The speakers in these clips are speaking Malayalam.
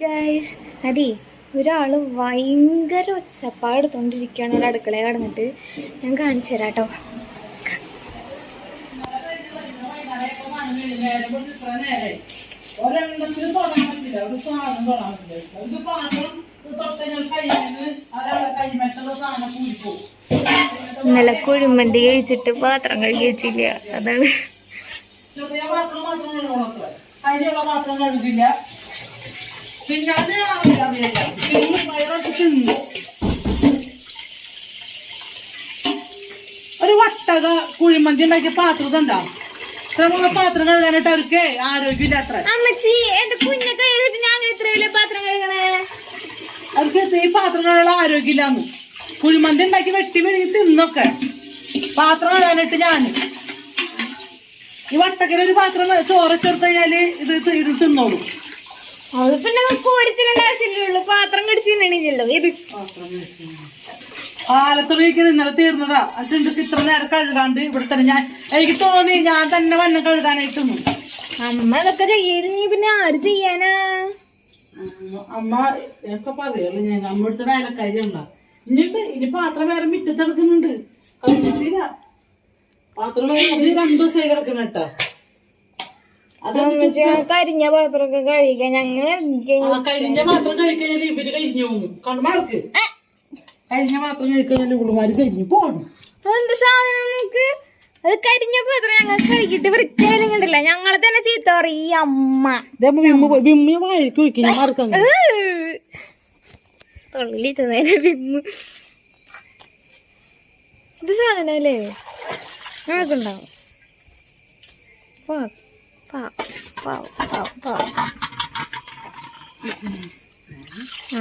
ഗൈസ് അതെ ഒരാള് ഭയങ്കര ഒച്ചപ്പാടെടുത്തോണ്ടിരിക്കുകയാണ് ഒരു അടുക്കളയിൽ കടന്നിട്ട്. ഞാൻ കാണിച്ചു തരാം കേട്ടോ. ഇന്നലെ കുഴിമന്തി കഴിച്ചിട്ട് പാത്രം കഴുകി വെച്ചില്ല, അതാണ്. ഒരു വട്ടക കുഴിമന്തി ഉണ്ടാക്കിയ പാത്രം ഉണ്ടാവും. പാത്രം കഴുകാനായിട്ട് അവർക്ക് ആരോഗ്യമില്ല. അത്ര അമ്മച്ചി എന്റെ കുഞ്ഞൊക്കെ ഞാൻ എത്ര വലിയ പാത്രം കഴുകണേ? അവർക്ക് ഈ പാത്രം കഴുകാനുള്ള ആരോഗ്യമില്ലാന്ന്. കുഴിമന്തി ഉണ്ടാക്കി വെട്ടി വെട്ടി തിന്നൊക്കെ പാത്രം കഴുകാനായിട്ട് ഞാൻ ഈ വട്ടക്കര ഒരു പാത്രം ചോറച്ചെടുത്ത് കഴിഞ്ഞാല് ഇത് തിന്നോളൂ. അത് പിന്നെ കോരിത്തിരേണ്ട ആവശ്യമില്ലുള്ളൂ, പാത്രം കടിച്ചിട്ടുണ്ടോ ഇത്. ആലത്തുള്ളിക്ക് ഇന്നലെ തീർന്നതാ. അച്ഛൻ്റെ ഇത്ര നേരം കഴുകാണ്ട് ഇവിടെ തന്നെ ഞാൻ എനിക്ക് തോന്നി ഞാൻ തന്നെ വണ്ണം കഴുകാനായിട്ട് നിന്നു. അമ്മ അതൊക്കെ ചെയ്യല് പിന്നെ ആര് ചെയ്യാനാ? അമ്മ ഒക്കെ പറയുള്ളൂ. ഞാൻ അമ്മ എടുത്ത വേലക്കാരി ഉണ്ടാ ഇനി പാത്രം വേറെ മിറ്റത്തെടുക്കുന്നുണ്ട്. കഴിഞ്ഞിട്ടില്ല പാത്രം വേറെ 2 ദിവസമായി കിടക്കുന്ന കേട്ടാ. കരിഞ്ഞ പാത്രമൊക്കെ കഴിക്കാൻ ഞങ്ങൾ കരിഞ്ഞ പാത്രം കഴിക്കഴിഞ്ഞാൽ ഇവര് കരിഞ്ഞു പോകും. കണ്ണുമാർക്ക് കരിഞ്ഞ പാത്രം കഴിക്കഴിഞ്ഞാൽ ഇവിടുമാര് കരിഞ്ഞു പോകണം. എന്ത് സാധനം നോക്ക്, അത് കരിഞ്ഞ പാത്രം ഞങ്ങൾ കഴിക്കിട്ട് വൃത്തിയായാലും കണ്ടില്ല. ഞങ്ങളെ തന്നെ ചീത്ത പറയും ഈ അമ്മ. തൊള്ളിട്ട് വിമ്മ് ഇത് സാധനല്ലേ ഞങ്ങൾക്കുണ്ടാവും.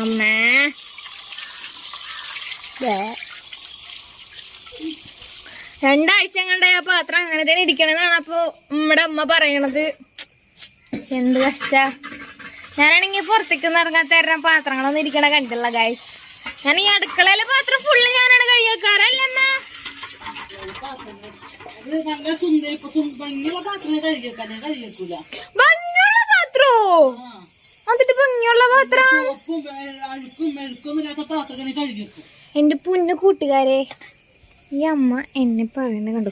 അമ്മേ 2 ആഴ്ച കണ്ടായ പാത്രം അങ്ങനെ തന്നെ ഇരിക്കണെന്നാണ് അപ്പൊ നമ്മുടെ അമ്മ പറയണത്. എന്ത് കഷ്ട. ഞാനാണെങ്കിൽ പുറത്തേക്ക് ഇറങ്ങാൻ തരാൻ പാത്രങ്ങളൊന്നും ഇരിക്കണ കണ്ടില്ല ഗൈസ്. ഞാൻ ഈ അടുക്കളയിലെ പാത്രം ഫുള്ള് ഞാനാണ് കഴിയാക്കാറല്ല. ഭംഗിയുള്ള പാത്രോ? എന്നിട്ട് ഭംഗിയുള്ള പാത്രം എന്റെ പൊന്നു കൂട്ടുകാരെ, ഈ അമ്മ എന്നെ പറയുന്നത് കണ്ടു.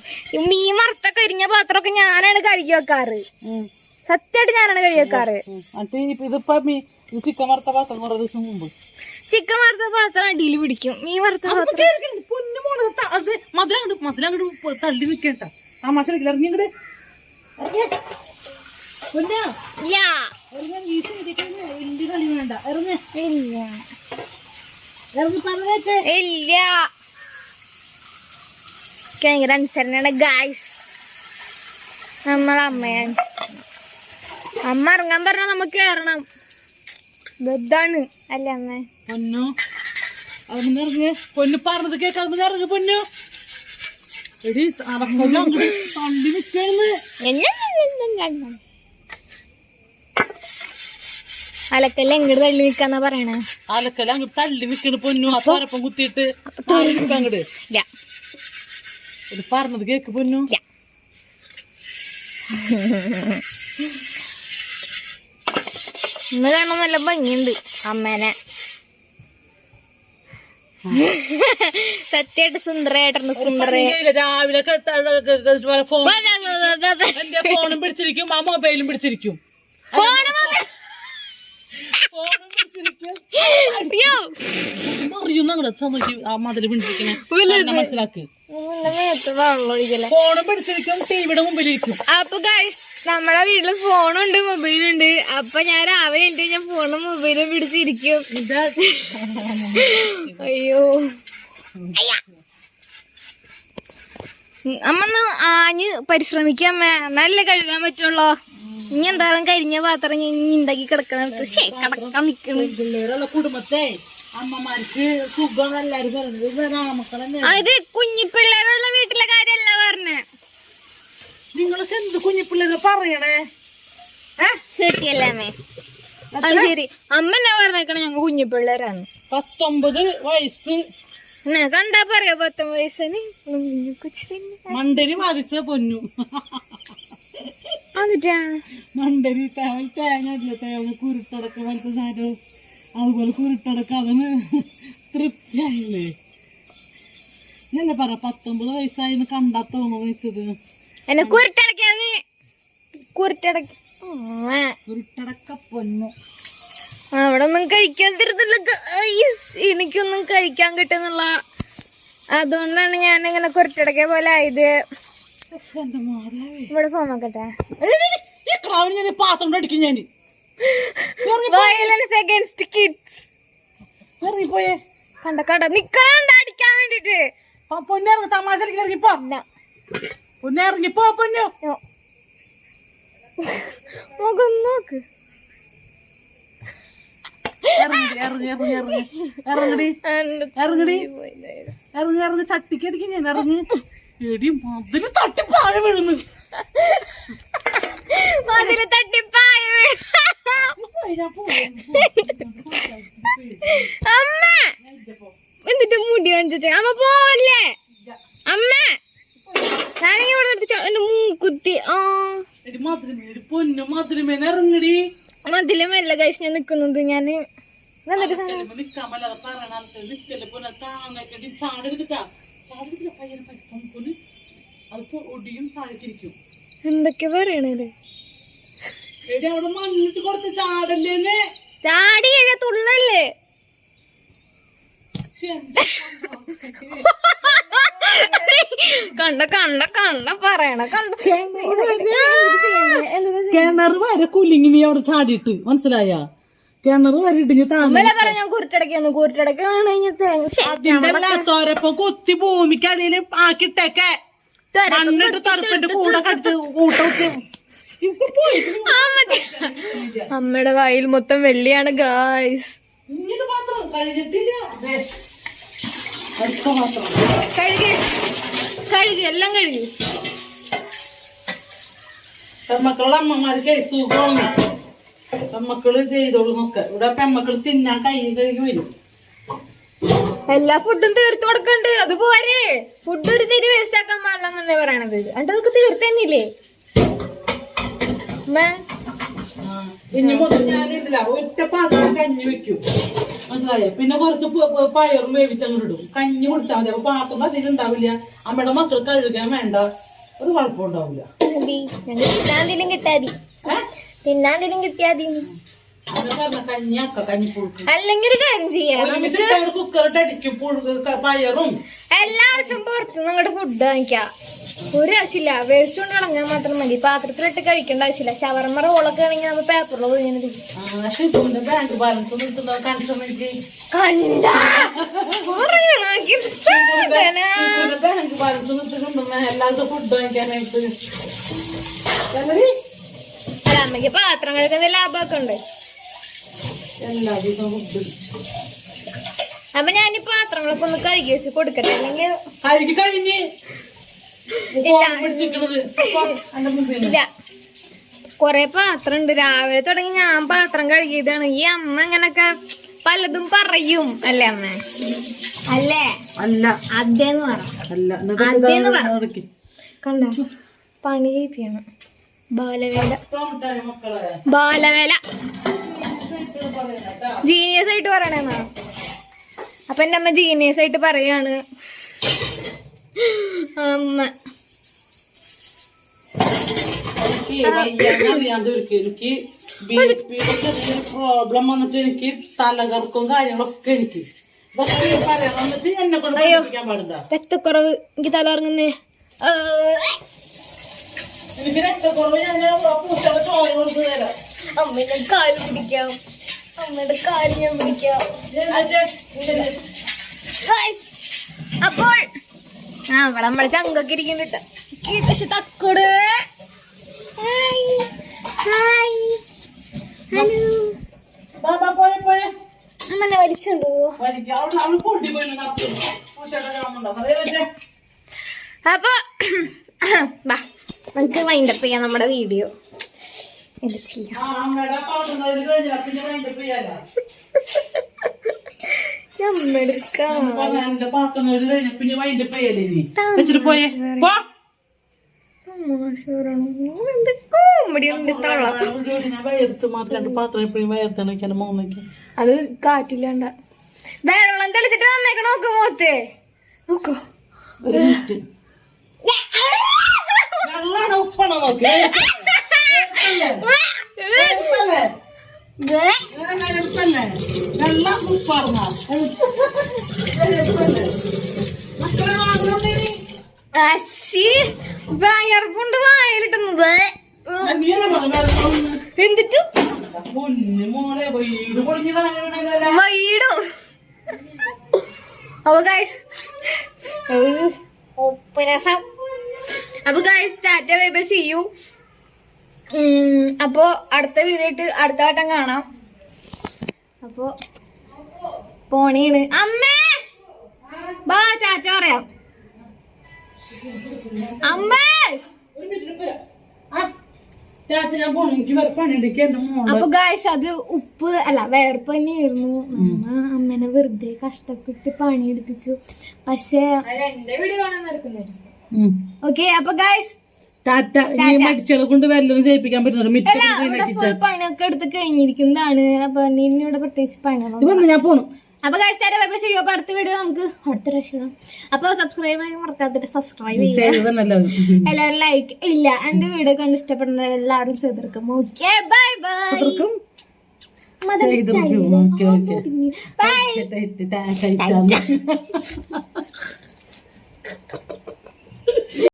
മീൻ വറുത്ത കരിഞ്ഞ പാത്രമൊക്കെ ഞാനാണ് കഴുകി വെക്കാറ്. സത്യമായിട്ട് ഞാനാണ് കഴുകി വെക്കാറ്. ചിക്കൻ വറുത്ത പാത്രം കുറെ ദിവസം മുമ്പ് ചിക്കൻ വറുത്ത പാത്രം അടിയിൽ പിടിക്കും. മീൻ വറുത്ത പാത്രം മതിലങ്ങോട്ട് തള്ളി നിൽക്കണ്ട. തമാശ ഇറങ്ങിങ്ങട് കളി വേണ്ട. ഇല്ല ഭയങ്കര അനുസരണയാണ് ഗായ്സ്. നമ്മളെ അമ്മയാണ്. അമ്മ ഇറങ്ങാൻ പറഞ്ഞാൽ നമുക്ക് കയറണം. ഇതാണ് അല്ല അമ്മ. പൊന്നു അതൊന്ന് ഇറങ്ങ്. പൊന്നു പറഞ്ഞത് കേൾക്കാതെ ഇറങ്ങ് പൊന്നു. എടി തള്ളി നിൽക്കണെന്ന്. അലക്കല്ല എങ്ങോട്ട് തള്ളി നിക്കാന്നാ പറയണേ. അലക്കല്ല അങ്ങോട്ട് തള്ളി നിൽക്കണ് പൊന്നു. ആ തോരപ്പം കുത്തിയിട്ട് അങ്ങോട്ട് പറഞ്ഞത് കേക്ക് പൊന്നു. ഇന്ന് കാണാൻ നല്ല ഭംഗിയുണ്ട് അമ്മേനെ. സത്യമായിട്ട് സുന്ദരായിട്ടുണ്ട്. രാവിലെ ഫോണും പിടിച്ചിരിക്കും, ആ മൊബൈലും പിടിച്ചിരിക്കും. മതില് പിടിച്ചിരിക്കണേ മനസ്സിലാക്ക്. ഫോണും പിടിച്ചിരിക്കും, ടിവിയുടെ മുമ്പിലിരിക്കും. അപ്പൊ ഗൈസ് നമ്മളെ വീട്ടില് ഫോണുണ്ട് മൊബൈലുണ്ട്. അപ്പൊ ഞാൻ രാവിലെ എഴുതി ഞാൻ ഫോണും മൊബൈലും പിടിച്ചിരിക്കും. അയ്യോ അമ്മ ഒന്ന് ആഞ്ഞ് പരിശ്രമിക്കാമ്മ, നല്ല കഴുകാൻ പറ്റുള്ളോ. ഇനി എന്തായാലും കരിഞ്ഞ പാത്രം ഇനി ഉണ്ടാക്കി കിടക്കാൻ കിടക്കാൻ നിക്കണം. കുടുംബത്തെ അമ്മമാർക്ക് സുഖം എല്ലാരും പറഞ്ഞത്. അത് കുഞ്ഞിപ്പിള്ളേരുള്ള വീട്ടിലെ കാര്യല്ല പറഞ്ഞേ. നിങ്ങളൊക്കെ എന്ത് കുഞ്ഞിപ്പിള്ളേരെ പറയണേ? ശരിയല്ലേ അമ്മേ? അത് ശരി. അമ്മ എന്നാ പറഞ്ഞേക്കണേ ഞങ്ങൾ കുഞ്ഞിപ്പിള്ളേരാണ്. 19 വയസ്സ് കണ്ടാ പറയാ 19 വയസ്സിന് മണ്ടരി ബാധിച്ച പൊന്നു. എന്നിട്ടാ മണ്ടരി തേങ്ങ ഇല്ല തേങ്ങ കുരുട്ടടക്ക പോലത്തെ സാധനം അതുപോലെ കുരുട്ടടക്ക അതിന് തൃപ്തിയായില്ലേ ഞാനല്ലേ പറ 19 വയസ്സായിന്ന് കണ്ടാ തോന്നുന്നു വെച്ചത് എന്നെ കുരുട്ടടക്കാന്ന് കുരുട്ടടക്ക കുരുട്ടടക്ക പൊന്നു അവിടെ ഒന്നും കഴിക്കാൻ തരുന്നില്ല എനിക്കൊന്നും കഴിക്കാൻ കിട്ടുന്നില്ല അതുകൊണ്ടാണ് ഞാൻ ഇങ്ങനെ കുരുട്ടടക്ക പോലെ ആയത് എന്റെ മാതാവേ ഇവിടെ ഫോൺ നോക്കട്ടെ ഞാൻ പാത്രം അടിക്കും ഞാൻ വയലൻസ് അഗൈൻസ്റ്റ് കിഡ്സ് ഇറങ്ങിപ്പോയേ കണ്ട നിക്കണ അടിക്കാൻ വേണ്ടിട്ട് പൊന്നിറങ്ങി തമാശ ഇറങ്ങിപ്പോ പൊന്നിറങ്ങിപ്പോ പൊന്നു മുഖം നോക്ക് ഇറങ്ങി ചട്ടിക്ക് അടിക്കും ഞാൻ ഇറങ്ങി എടി മതില് തട്ടിപ്പാഴ വീഴുന്നു മതില് തട്ടിപ്പായ അമ്മ എന്നിട്ട് മുടി കാണിച്ചിട്ട് അമ്മ പോവല്ലേ അമ്മ ഞാനെങ്കിൽ ഇവിടെ എടുത്ത് എന്റെ മൂക്കുത്തി പൊന്നു മധുരമേന്ന് ഇറങ്ങടി മതില് മെല്ലെ കഴിച്ച് ഞാൻ നിക്കുന്നത് ഞാന് എന്തൊക്കെ പറയണേ അവിടെ മണ്ണിട്ട് കൊടുത്ത് ചാടല്ലേ ചാടി കഴിഞ്ഞ തുള്ളല്ലേ കണ്ട കണ്ട കണ്ട പറയണ കണ്ട കിണറ് വരെ കുലിങ്ങി നീ അവിടെ ചാടിയിട്ട് മനസ്സിലായ കിണറ് വരെ ഇടിഞ്ഞ് താമര പറഞ്ഞ കുരുട്ടടക്കാന്ന് കുരുട്ടടക്ക അതിന്റെ തോരപ്പം കൊത്തി ഭൂമിക്കടിയിൽ ആക്കിട്ടേക്കെ മണ്ണിട്ട് തറപ്പിട്ട് കൂടെ കടിച്ച് കൂട്ട അമ്മയുടെ വായിൽ മൊത്തം വെള്ളിയാണ് ഗായ്സ് കഴുകി കഴുകി എല്ലാം കഴുകി പെമ്മക്കളുടെ അമ്മമാർക്ക് സുഖമാണ് പെമ്മക്കള് ചെയ്തോളൂ നോക്ക ഇവിടെ പെമ്മക്കള് തിന്നാൻ കൈ കഴുകി വരും എല്ലാ ഫുഡും തീർത്തു കൊടുക്കണ്ട് അത് പോരെ ഫുഡ് ഒരു തിരി വേസ്റ്റ് ആക്കാൻ പാടില്ലെന്നല്ലേ പറയണത് എന്നിട്ട് അതൊക്കെ തീർത്തന്നില്ലേ ഇനി മുതൽ ഞാനില്ല ഒറ്റ പാത്രം കഞ്ഞി വെക്കും മനസ്സിലായ പിന്നെ കുറച്ച് പയറും വേവിച്ചങ്ങോട്ട് ഇടും കഞ്ഞി കുടിച്ചാൽ മതി അപ്പൊ പാത്രം അധികം ഉണ്ടാവില്ല അമ്മയുടെ മക്കൾ കഴുകാൻ വേണ്ട ഒരു കുഴപ്പം ഉണ്ടാവില്ല തിന്നാന്തെങ്കിലും കിട്ടിയാതി അല്ലെങ്കിൽ ഒരു കാര്യം ചെയ്യാം കുക്കറിട്ട് അടിക്കും പയറും എല്ലാ ദിവസവും പുറത്തുനിന്ന് അങ്ങോട്ട് ഫുഡ് വാങ്ങിക്കാം ഒരു ആവശ്യമില്ല വേസ്റ്റ് കൊണ്ട് കളഞ്ഞാൽ മാത്രം മതി പാത്രത്തിലിട്ട് കഴിക്കേണ്ട ആവശ്യമില്ല ഷവർമ്മ റോളൊക്കെ ആണെങ്കിൽ നമ്മൾ പേപ്പറിൽ ഇങ്ങനെ ബാങ്ക് ബാലൻസ് ബാങ്ക് ബാലൻസ് എല്ലാ ദിവസവും ഫുഡ് വാങ്ങിക്കാനായിട്ട് അല്ല അമ്മയ്ക്ക് പാത്രം കഴിക്കുന്ന ലാഭമൊക്കെ ഉണ്ട് എല്ലാ ദിവസവും ഫുഡ് അപ്പൊ ഞാൻ പാത്രങ്ങളൊക്കെ ഒന്ന് കഴുകി വെച്ച് കൊടുക്കട്ടെ അല്ലെങ്കിൽ കഴുകി കഴിഞ്ഞ് ഇല്ല കൊറേ പാത്രം ഉണ്ട് രാവിലെ തുടങ്ങി ഞാൻ പാത്രം കഴുകിയതാണ് ഈ അമ്മ ഇങ്ങനൊക്കെ പലതും പറയും അല്ലേ അമ്മ അല്ലേ അല്ല അതേന്ന് പറ അതേന്ന് പറ കണ്ട പണി ചെയ്യിപ്പിക്കണം ബാലവേല ബാലവേല ജീനിയസ് ആയിട്ട് പറയണേന്നാ അപ്പൊ എന്റെ അമ്മ ജീനിയസ് ആയിട്ട് പറയാണ് അമ്മ എനിക്ക് പ്രോബ്ലം വന്നിട്ട് എനിക്ക് തലകർക്കും കാര്യങ്ങളൊക്കെ എനിക്ക് പറയാൻ വന്നിട്ട് എന്നെ കൊണ്ട് പഠിപ്പിക്കാൻ പാടില്ല രക്തക്കുറവ് എനിക്ക് തലകറങ്ങുന്നേ എനിക്ക് രക്തക്കുറവ് ഞാൻ പൂച്ചയുടെ ചോര കൊടുത്തു തരാം അമ്മയുടെ കാല് പിടിക്കാം അമ്മയുടെ കാല് ഞാൻ പിടിക്കാം അപ്പോൾ അവിടെ നമ്മളെ ചങ്കൊക്കെ ഇരിക്കുന്നുണ്ട് പക്ഷെ തക്കോട് അമ്മനെ വലിച്ചുണ്ടോ അപ്പൊ വാ നമുക്ക് വൈൻഡപ്പ് ചെയ്യാം നമ്മുടെ വീഡിയോ എന്ത് ചെയ്യാം എന്ത് കോമഡി ഉണ്ട് തള്ള. ഞാൻ വയർത്ത് മാറ്റി പാത്രം എപ്പോഴും വയർത്താണ് വെക്കാൻ മോന്നൊക്കെ. അത് കാറ്റില്ലാണ്ട വെള്ളം തെളിച്ചിട്ട് വന്നേക്കണ നോക്ക് മോത്തെ നോക്കോ. ഒരു മിനിറ്റ്. വെള്ളാണോ ഉപ്പാണോ നോക്ക്. വെള്ളം ഉപ്പാർന്നാ അശി വയർകൊണ്ട് വായിലിട്ടുന്നത് എന്തിട്ടു വൈഡു. അപ്പൊ ഗൈസ് ഉപ്പുരസം. അപ്പൊ guys tata bye bye see you. അപ്പൊ അടുത്ത വീഡിയോ ആയിട്ട് അടുത്ത വട്ടം കാണാം. അപ്പൊ പോണീണ് അമ്മേ ബാ ടാറ്റ പറയാം. അമ്മേ അപ്പൊ ഗായ്സ് അത് ഉപ്പ് അല്ല വേർപ്പ് തന്നെയായിരുന്നു. നമ്മ അമ്മേനെ വെറുതെ കഷ്ടപ്പെട്ട് പണിയെടുപ്പിച്ചു. പക്ഷേ ഓക്കെ അപ്പൊ ഗായ്സ് ടാറ്റ. മടിച്ചുകളെ കൊണ്ട് വല്ലതും ചെയ്യിപ്പിക്കാൻ പറ്റുന്നത് പണിയൊക്കെ എടുത്ത് കഴിഞ്ഞിരിക്കുന്നതാണ്. അപ്പൊ ഇവിടെ പ്രത്യേകിച്ച് പണികളൊന്നും. ഞാൻ പോണു. അപ്പൊ guys tata bye bye see you. അപ്പൊ അടുത്ത വീഡിയോ നമുക്ക് അടുത്ത പ്രാവശ്യം. അപ്പൊ സബ്സ്ക്രൈബ് ചെയ്യാൻ മറക്കാത്തിട്ട് സബ്സ്ക്രൈബ് ചെയ്യുക. എല്ലാവരും ലൈക്ക് ഇല്ല എന്റെ വീഡിയോ കണ്ട് ഇഷ്ടപ്പെടുന്ന എല്ലാവരും ചെയ്തിരിക്കും. Okay bye bye.